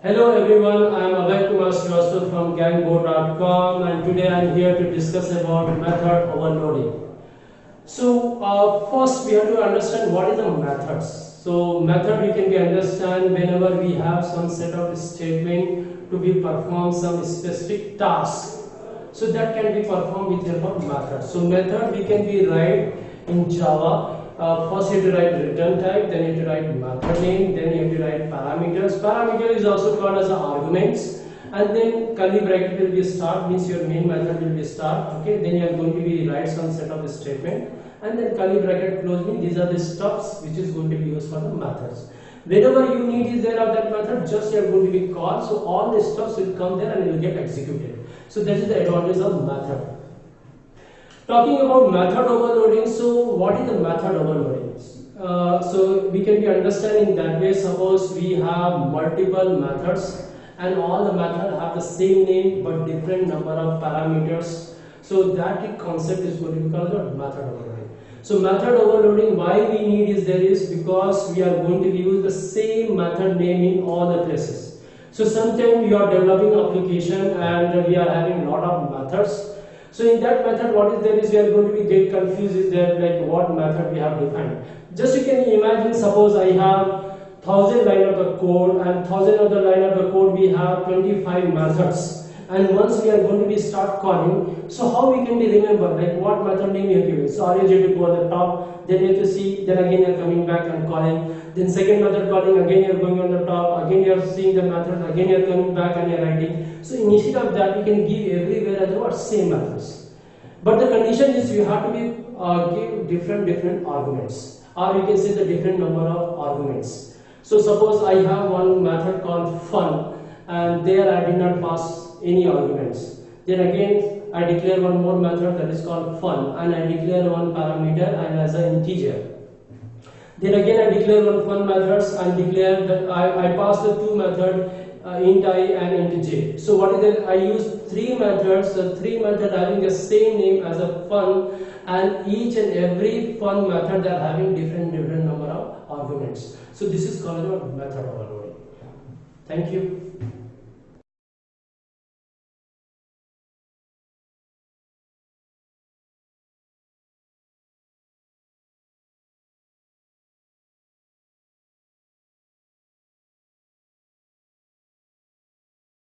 Hello everyone, I am Abhay Kumar Srivastava from gangboard.com and today I am here to discuss about method overloading. So first we have to understand what is a methods. So method we can be understand whenever we have some set of statement to be perform some specific task. So that can be performed with help of method. So method we can be write in Java. First you have to write return type, then you have to write method name, then you have to write parameters. Parameter is also called as arguments, and then curly bracket will be start, means your main method will be start. Okay, then you are going to be write some set of statement, and then curly bracket close means these are the stuffs which is going to be used for the methods. Whenever you need is there of that method, just you are going to be called, so all the stuffs will come there and it will get executed. So that is the advantage of method. Talking about method overloading, so what is the method overloading? So we can be understanding that way. Suppose we have multiple methods and all the methods have the same name but different number of parameters. So that concept is going to be called method overloading. So method overloading, why we need is there is because we are going to use the same method name in all the places. So sometimes we are developing application and we are having a lot of methods. So in that method, what is there is we are going to be get confused is there like what method we have defined. Just you can imagine, suppose I have 1000 line of the code and 1000 of the line of the code we have 25 methods, and once we are going to be start calling, so how we can be remember like what method name you are giving. So args you have to go on the top, then you have to see, then again you are coming back and calling, then second method calling, again you are going on the top, again you are seeing the method, again you are coming back and you are writing. So instead of that we can give everywhere as what same methods, but the condition is you have to be give different arguments, or you can say the different number of arguments. So suppose I have one method called fun and there I did not pass any arguments, then again I declare one more method that is called fun and I declare one parameter and as an integer. Then again I declare one fun methods and declare that I pass the two methods int I and int j. So what is that? I use three methods, the three methods having the same name as a fun, and each and every fun method they are having different number of arguments. So this is called a method overloading. Thank you.